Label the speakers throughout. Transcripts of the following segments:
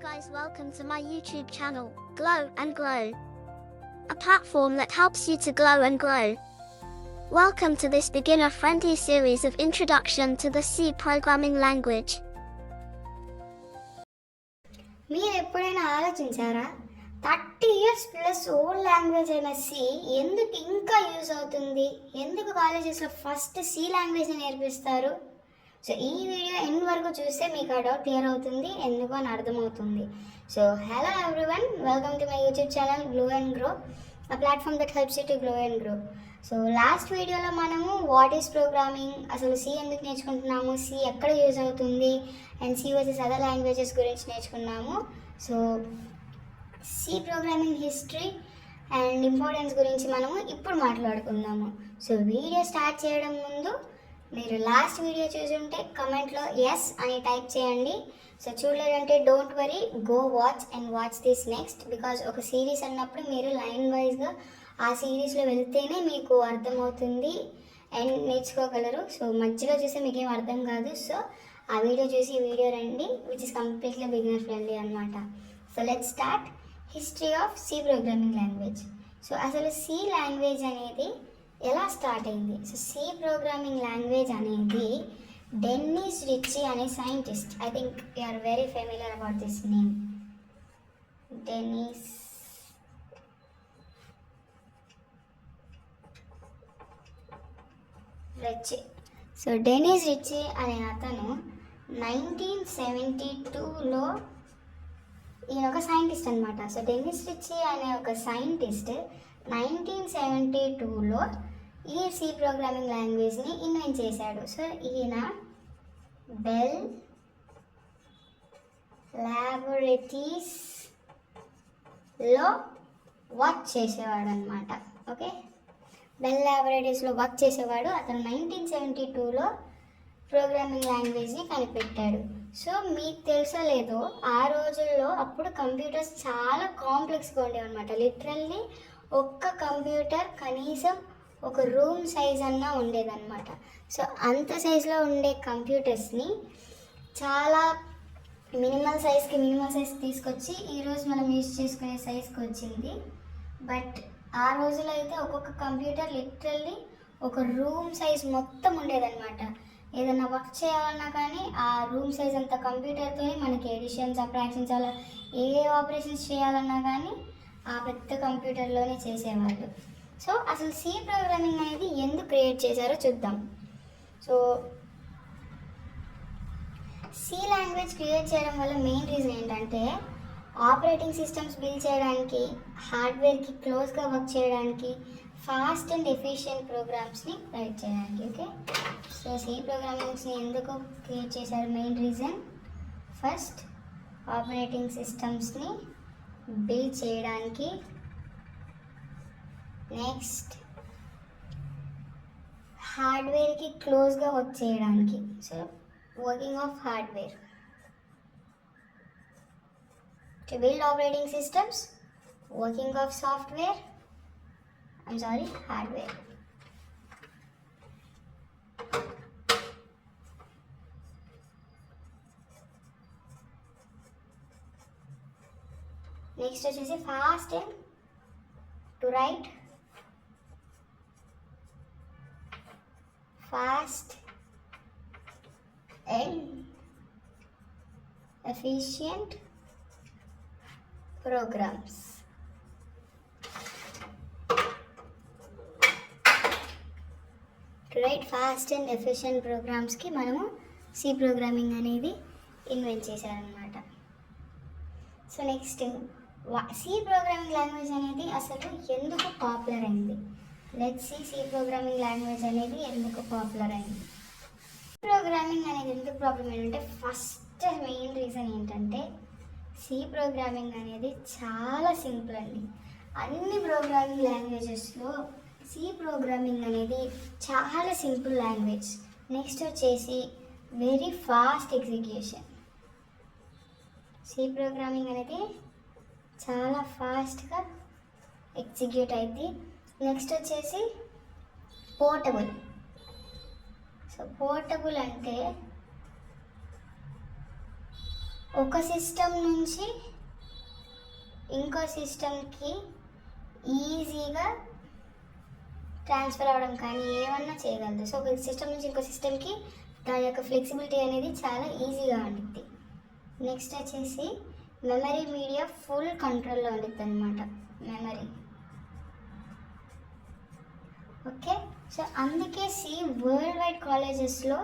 Speaker 1: guys, welcome to my YouTube channel, Glow and Glow, a platform that helps you to glow and glow. Welcome to this beginner-friendly series of introduction to the C programming language.
Speaker 2: మీరు ఎప్పుడైనా ఆలోచించారా 30 years plus old language అయిన C ఎందుకు ఇంకా use అవుతుంది, ఎందుకు కాలేజెస్లో first C లాంగ్వేజ్ని నేర్పిస్తారు? సో ఈ వీడియో ఎండ్ వరకు చూస్తే మీకు ఆ డౌట్ క్లియర్ అవుతుంది, ఎందుకు అని అర్థమవుతుంది. So hello everyone, welcome to my YouTube channel glow and grow, a platform that helps you to grow and grow. So last వీడియోలో మనము వాట్ ఈస్ ప్రోగ్రామింగ్, అసలు సి ఎందుకు నేర్చుకుంటున్నాము, సి ఎక్కడ యూజ్ అవుతుంది, and C versus other languages గురించి నేర్చుకున్నాము. So C programming history and importance గురించి మనము ఇప్పుడు మాట్లాడుకుందాము. సో వీడియో స్టార్ట్ చేయడం ముందు మీరు లాస్ట్ వీడియో చూసి ఉంటే కమెంట్లో ఎస్ అని టైప్ చేయండి. సో చూడలేదంటే don't worry, go watch and watch this next, because ఒక సిరీస్ అన్నప్పుడు మీరు లైన్ వైజ్గా ఆ సిరీస్లో వెళ్తేనే మీకు అర్థమవుతుంది అండ్ నేర్చుకోగలరు. సో మధ్యలో చూస్తే మీకేం అర్థం కాదు. సో ఆ వీడియో చూసి ఈ వీడియో రండి, which is completely beginner friendly అనమాట. So let's start history of C programming language. So అసలు సి లాంగ్వేజ్ అనేది ఎలా స్టార్ట్ అయింది? సో సి ప్రోగ్రామింగ్ లాంగ్వేజ్ అనేది డెన్నిస్ రిచీ అనే scientist, I think you are very familiar about this name, Dennis Ritchie. So Dennis Ritchie అనే అతను 1972లో ఈయన ఒక సైంటిస్ట్ అనమాట. సో డెన్నిస్ రిచీ అనే ఒక సైంటిస్ట్ 1972లో ఈ సి ప్రోగ్రామింగ్ లాంగ్వేజ్ని ఇన్వెంట్ చేశాడు. సో ఈయన బెల్ ల్యాబొరేటరీస్లో వర్క్ చేసేవాడు అనమాట. ఓకే, బెల్ ల్యాబొరేటరీస్లో వర్క్ చేసేవాడు. అతను 1972లో ప్రోగ్రామింగ్ లాంగ్వేజ్ని కనిపెట్టాడు. సో మీకు తెలుసో లేదో, ఆ రోజుల్లో అప్పుడు కంప్యూటర్స్ చాలా కాంప్లెక్స్గా ఉండేవి అనమాట. లిటరల్లీ ఒక్క కంప్యూటర్ కనీసం ఒక రూమ్ సైజ్ అన్నా ఉండేదన్నమాట. సో అంత సైజులో ఉండే కంప్యూటర్స్ని చాలా మినిమల్ సైజ్ తీసుకొచ్చి ఈరోజు మనం యూజ్ చేసుకునే సైజ్కి వచ్చింది. బట్ ఆ రోజుల్లో అయితే ఒక్కొక్క కంప్యూటర్ లిటరల్లీ ఒక రూమ్ సైజ్ మొత్తం ఉండేదన్నమాట. ఏదైనా వర్క్ చేయాలన్నా కానీ ఆ రూమ్ సైజ్ అంత కంప్యూటర్తోనే మనకి ఎడిషన్స్, సబ్ట్రాక్షన్స్, అలా ఏ ఆపరేషన్స్ చేయాలన్నా కానీ ఆ పెద్ద కంప్యూటర్లోనే చేసేవాళ్ళు. సో అసలు సి ప్రోగ్రామింగ్ అనేది ఎందుకు క్రియేట్ చేశారో చూద్దాం. సో సి లాంగ్వేజ్ క్రియేట్ చేయడం వల్ల మెయిన్ రీజన్ ఏంటంటే ఆపరేటింగ్ సిస్టమ్స్ బిల్డ్ చేయడానికి, హార్డ్వేర్కి క్లోజ్గా వర్క్ చేయడానికి, ఫాస్ట్ అండ్ ఎఫిషియెంట్ ప్రోగ్రామ్స్ని రైట్ చేయడానికి. ఓకే, సో సి ప్రోగ్రామింగ్స్ని ఎందుకు క్రియేట్ చేశారు? మెయిన్ రీజన్, ఫస్ట్ ఆపరేటింగ్ సిస్టమ్స్ని బిల్డ్ చేయడానికి, నెక్స్ట్ హార్డ్వేర్కి క్లోజ్గా వర్క్ చేయడానికి. So working of hardware to build operating systems, working of software, hardware. Next వచ్చేసి fast and to write, fast and efficient programs. To write fast and efficient ప్రోగ్రామ్స్కి మనము C programming అనేది invent చేశారనమాట. So next C programming language అనేది అసలు ఎందుకు popular అయింది? Let's see C programming language అనేది ఎందుకు పాపులర్ అయింది. ప్రోగ్రామింగ్ అనేది ఎందుకు ప్రాబ్లం ఏంటంటే, ఫస్ట్ మెయిన్ రీజన్ ఏంటంటే సి ప్రోగ్రామింగ్ అనేది చాలా సింపుల్ అండి. అన్ని ప్రోగ్రామింగ్ లాంగ్వేజెస్లో సి ప్రోగ్రామింగ్ అనేది చాలా సింపుల్ లాంగ్వేజ్. నెక్స్ట్ వచ్చేసి very fast execution. C programming అనేది చాలా ఫాస్ట్గా ఎగ్జిక్యూట్ అయింది. నెక్స్ట్ వచ్చేసి పోర్టబుల్. సో పోర్టబుల్ అంటే ఒక సిస్టమ్ నుంచి ఇంకో సిస్టమ్కి ఈజీగా ట్రాన్స్ఫర్ అవ్వడం కానీ ఏమన్నా చేయగలదు. సో ఒక సిస్టమ్ నుంచి ఇంకో సిస్టమ్కి దాని యొక్క ఫ్లెక్సిబిలిటీ అనేది చాలా ఈజీగా ఉంటుంది. నెక్స్ట్ వచ్చేసి మెమరీ మీడియా ఫుల్ కంట్రోల్లో ఉంటుంది అనమాట మెమరీ. ఓకే, సో అందుకే సి వరల్డ్ వైడ్ కాలేజెస్లో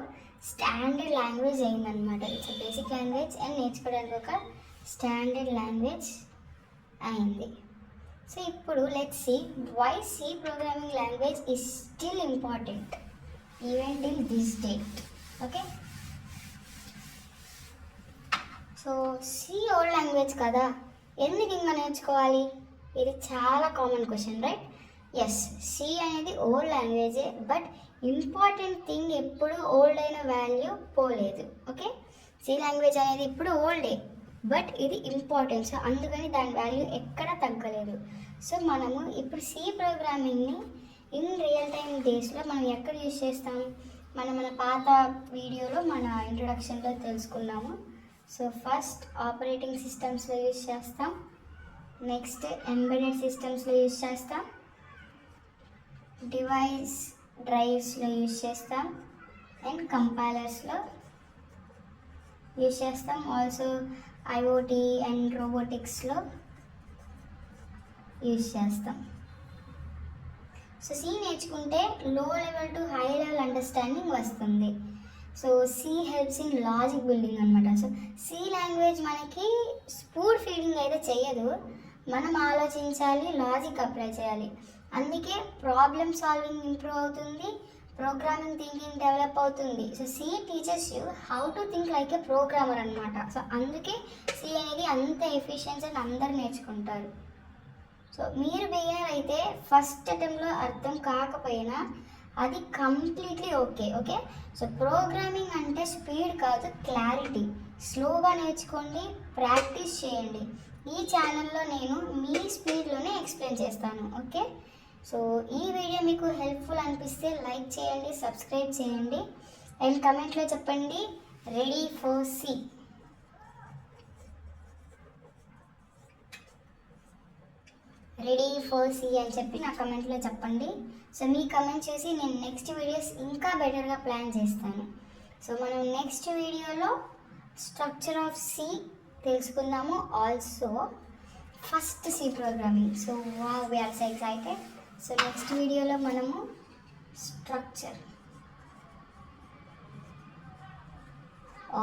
Speaker 2: స్టాండర్డ్ లాంగ్వేజ్ అయిందనమాట. ఇట్స్ బేసిక్ లాంగ్వేజ్ అండ్ నేర్చుకోవడానికి ఒక స్టాండర్డ్ లాంగ్వేజ్ అయింది. సో ఇప్పుడు let's see why C programming language is still important even till this date. Okay, so C old language కదా, ఎందుకు ఇంకా నేర్చుకోవాలి? ఇది చాలా common question, right? Yes, C అనేది ఓల్డ్ లాంగ్వేజే, బట్ ఇంపార్టెంట్ థింగ్ ఎప్పుడు ఓల్డ్ అయిన వాల్యూ పోలేదు. ఓకే, సి లాంగ్వేజ్ అనేది ఇప్పుడు ఓల్డే, బట్ ఇది ఇంపార్టెంట్. సో అందుకని దాని వాల్యూ ఎక్కడ తగ్గలేదు. సో మనము ఇప్పుడు సి ప్రోగ్రామింగ్ని ఇన్ రియల్ టైమ్ డేస్లో మనం ఎక్కడ యూజ్ చేస్తాము? మన పాత వీడియోలో మన ఇంట్రొడక్షన్లో తెలుసుకున్నాము. సో ఫస్ట్ ఆపరేటింగ్ సిస్టమ్స్లో యూజ్ చేస్తాం, నెక్స్ట్ ఎంబెడెడ్ సిస్టమ్స్లో యూజ్ చేస్తాం, డివైస్ డ్రైవ్స్లో యూజ్ చేస్తాం, అండ్ కంపైలర్స్లో యూజ్ చేస్తాం. ఆల్సో ఐఓటీ అండ్ రోబోటిక్స్లో యూజ్ చేస్తాం. సో సి నేర్చుకుంటే low level to high level understanding వస్తుంది. So C helps in logic building అనమాట. సో సి లాంగ్వేజ్ మనకి స్పూడ్ ఫీడింగ్ అయితే చేయదు, మనం ఆలోచించాలి, లాజిక్ అప్లై చేయాలి. అందుకే ప్రాబ్లమ్ సాల్వింగ్ ఇంప్రూవ్ అవుతుంది, ప్రోగ్రామింగ్ థింకింగ్ డెవలప్ అవుతుంది. So C teachers you how to think like a programmer అనమాట. సో అందుకే సి అనేది అంత ఎఫిషియన్సీ అని అందరు నేర్చుకుంటారు. సో మీరు బిగినర్ అయితే ఫస్ట్ అటెంప్ట్లో అర్థం కాకపోయినా అది కంప్లీట్లీ ఓకే. సో ప్రోగ్రామింగ్ అంటే స్పీడ్ కాదు, క్లారిటీ. స్లోగా నేర్చుకోండి, ప్రాక్టీస్ చేయండి. ఈ ఛానల్లో నేను మీ స్పీడ్లోనే ఎక్స్ప్లెయిన్ చేస్తాను. ఓకే, సో ఈ వీడియో మీకు హెల్ప్ఫుల్ అనిపిస్తే లైక్ చేయండి, సబ్స్క్రైబ్ చేయండి, అండ్ కమెంట్లో చెప్పండి ready for C. Ready for C అని చెప్పి నా కమెంట్లో చెప్పండి. సో మీ కమెంట్ చేసి నేను నెక్స్ట్ వీడియోస్ ఇంకా బెటర్గా ప్లాన్ చేస్తాను. సో మనం నెక్స్ట్ వీడియోలో స్ట్రక్చర్ ఆఫ్ సి తెలుసుకుందాము, also first C programming. So we are so excited. So next వీడియోలో మనము స్ట్రక్చర్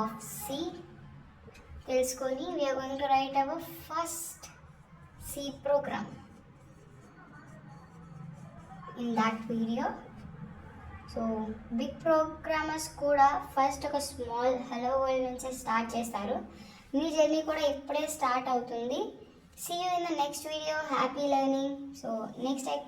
Speaker 2: ఆఫ్ సి తెలుసుకొని we are going to write our first C program in that video. So big programmers కూడా first ఒక small hello world నుంచి start చేస్తారు. మీ journey కూడా ఇప్పుడే స్టార్ట్ అవుతుంది. See you in the next video. Happy learning. So next time